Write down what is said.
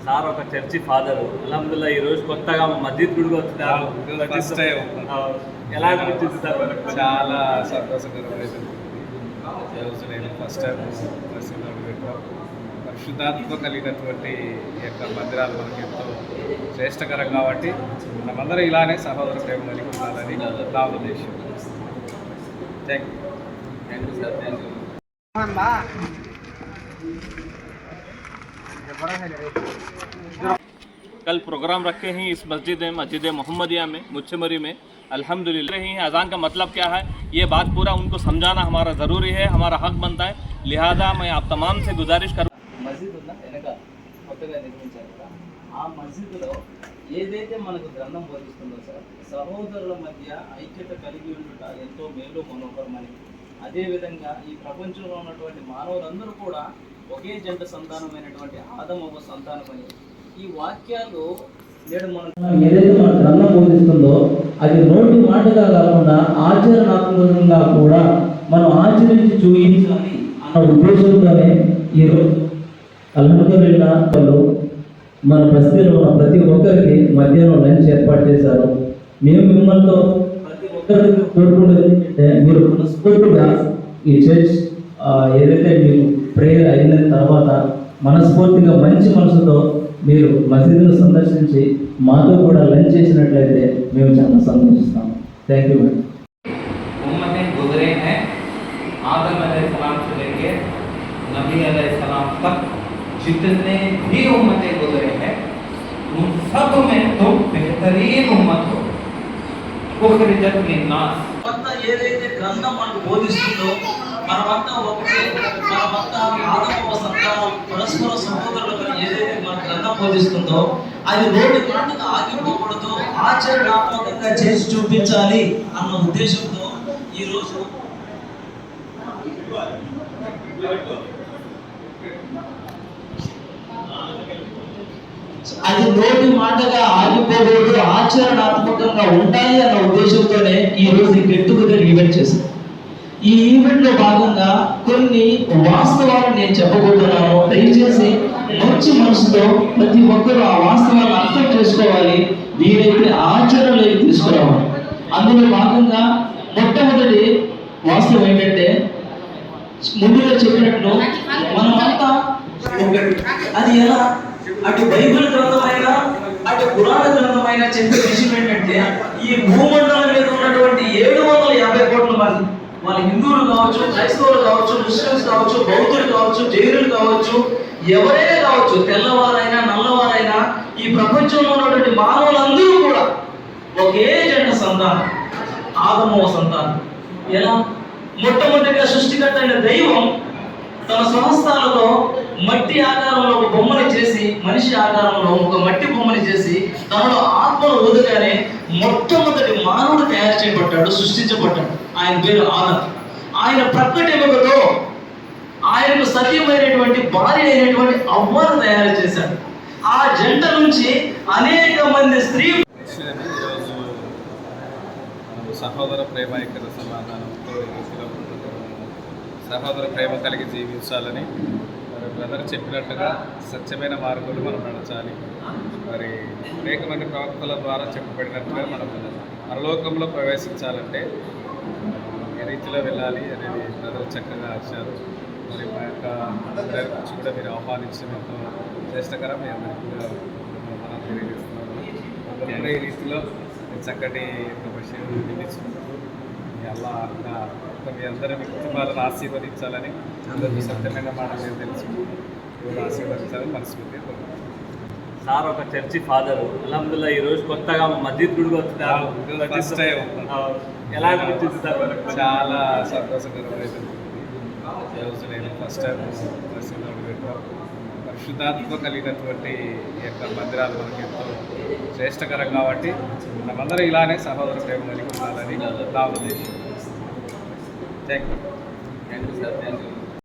Sir ఒక church father. అల్హమ్దుల్లా ఈ రోజు కొత్తగా మస్జిద్ గుడికి వచ్చినారు. ఎలా అనిపించింది సార్? చాలా సంతోషకరమైన ఈరోజు నేను ఫస్ట్ టైం మసీదులో పెట్టాను. పరిశుద్ధాత్మ కలిగినటువంటి ఈ యొక్క మందిరాలు మనకి ఎంతో శ్రేష్టకరం కాబట్టి మనమందరం ఇలానే సహోదర ప్రేమ కలిగి ఉండాలని నా ఉద్దేశం. Thank you sir. Thank you. कल प्रोग्राम रखे हैं इस मस्जिद मोहम्मदिया में मुच्छमरी में अल्हम्दुलिल्लाह रही हैं। अज़ान का मतलब क्या है ये बात पूरा उनको समझाना हमारा ज़रूरी है, हमारा हक बनता है। लिहाजा मैं आप तमाम से गुजारिश करूँ మసీద్ ఉన్న వెనక కొత్తగా నిర్మించారు కదా, ఆ మసీదులో ఏదైతే మనకు గ్రంథం బోధిస్తుందో సార్, సహోదరుల మధ్య ఐక్యత కలిగి ఉండుట ఎంతో మేలు మనోహరమని, అదేవిధంగా ఈ ప్రపంచంలో ఉన్నటువంటి మానవులందరూ కూడా ఒకే జంట సంతానమైనటువంటి ఆదమవ్వ సంతానమని ఈ వాక్యాలు నేడు మనం ఏదైతే మన గ్రంథం బోధిస్తుందో అది నోటి మాటగా కాకుండా ఆచరణాత్మకంగా కూడా మనం ఆచరించి చూపించాలి అన్న ఉద్దేశంతోనే ఈరోజు అల్హమ్దులిల్లాహ్ వాళ్ళు మన బస్తీలో ఉన్న ప్రతి ఒక్కరికి మధ్యాహ్నం లంచ్ ఏర్పాటు చేశారు. మేము మిమ్మల్ని ప్రతి ఒక్కరికి కోరుకునేది ఏంటంటే మీరు మనస్ఫూర్తిగా ఈ చర్చ్ ఏదైతే మీకు ప్రేయర్ అయిన తర్వాత మనస్ఫూర్తిగా మంచి మనసుతో మీరు మసీదును సందర్శించి మాతో కూడా లంచ్ చేసినట్లయితే మేము చాలా సంతోషిస్తాం. Thank you madam. उम्मतें गुजरे हैं आदम अलैहिस्सलाम से लेके नबी अलैहिस्सलाम तक जितने भी उम्मतें गुजरे हैं उन सब में तुम बेहतरीन उम्मत हो। उखरिजत लिन्नास ఏదైతే గ్రంథం మనకు బోధిస్తుందో మనమంతా ఒకటే, మనమంతా ఆదమవ్వ సంతానం పరస్పర సహోదరులు ఏదైతే మన గ్రంథం బోధిస్తుందో అది నోటి మాటగా ఆగిపోకూడదు, ఆచరణాత్మకంగా చేసి చూపించాలి అన్న ఉద్దేశంతో ఈరోజు అది నోటి మాటగా ఆగిపోకూడదు, ఆచరణాత్మకంగా ఉండాలి అన్న ఉద్దేశంతోనే ఈ రోజు ఈ గెట్ టుగెదర్ ఈవెంట్ చేశాను. ఈ ఈవెంట్ లో భాగంగా కొన్ని వాస్తవాలు నేను చెప్పబోతున్నాను. దయచేసి మంచి మనసుతో ప్రతి ఒక్కరూ ఆ వాస్తవాలను అర్థం చేసుకోవాలి, వీరైతే ఆచరణలోకి తీసుకురావాలి. అందులో భాగంగా మొట్టమొదటి వాస్తవం ఏంటంటే ముందుగా చెప్పినట్లు మనమంతా ఒకటి. అది ఎలా? అటు బైబిల్ గ్రంథమైన అటు పురాణ గ్రంథమైన చెప్పే విషయం ఏంటంటే ఈ భూమండలం మీద ఉన్నటువంటి 750 కోట్ల మంది, వాళ్ళ హిందువులు కావచ్చు, క్రైస్తవులు కావచ్చు, ముస్లిమ్స్ కావచ్చు, బౌద్ధులు కావచ్చు, జైనులు కావచ్చు, ఎవరైనా కావచ్చు, తెల్లవారైనా నల్లవారైనా ఈ ప్రపంచంలో ఉన్నటువంటి మానవులందరూ కూడా ఒకే జంట సంతానం, ఆదమవ్వ సంతానం. ఎలా? మొట్టమొదటిగా సృష్టికర్త అయిన దైవం తన స్వహస్తాలతో మట్టి ఆకారంలో ఒక బొమ్మని చేసి, మనిషి ఆకారంలో ఒక మట్టి బొమ్మని చేసి తనలో ఆత్మను ఊదగానే మొట్టమొదటి మానవుడు తయారు చేయబడ్డాడు, సృష్టించబడ్డాడు. ఆయన పేరు ఆదం. ఆయన ప్రక్కటెముకతో ఆయనకు సత్యమైనటువంటి భార్య అయినటువంటి అవ్వను తయారు చేశాడు. ఆ జంట నుంచి అనేక మంది స్త్రీ ఈరోజు సహోదర ప్రేమ ఇక్కడ సమాధానంతో సహోదర ప్రేమ కలిగి జీవించాలని మరి బ్రదర్ చెప్పినట్టుగా సత్యమైన మార్గంలో మనం నడచాలి. మరి అనేక మంది ప్రవక్తల ద్వారా చెప్పబడినట్టుగా మనం పరలోకంలో ప్రవేశించాలంటే ఏ రీతిలో వెళ్ళాలి అనేది బ్రదర్ చక్కగా వచ్చారు. మరి మా యొక్క అందరి గురించి కూడా మీరు ఆహ్వానించినంత శ్రేష్టకరం మీ అందరికీ కూడా మనం తెలియజేస్తున్నాము. ఈ రీతిలో చక్కటి విషయం నిలిచినందుకు మీ అల్లా మీ అందరూ మీ కుటుంబాలను ఆశీర్వదించాలని, అందరికీ సత్యమైన మాట మీరు తెలుసుకుంటూ ఆశీర్వదించాలని మనస్ఫూర్తిగా కోరుకుంటున్నాను. సార్ ఒక చర్చి ఫాదరు. అల్హమ్దుల్లా ఈ రోజు కొత్తగా మస్జిద్ గుడికి వచ్చినారు. ఫస్ట్ టైం ఎలా అనిపించింది సార్? చాలా సంతోషకరమైన ఈరోజు నేను ఫస్ట్ టైం మసీదులో పెట్టాను. పరిశుద్ధాత్మ కలిగినటువంటి ఈ యొక్క మందిరాలు మనకి ఎంతో శ్రేష్టకరం కాబట్టి మనమందరం ఇలానే సహోదర ప్రేమ కలిగి ఉండాలని నా ఉద్దేశం. Thank you sir. Thank you.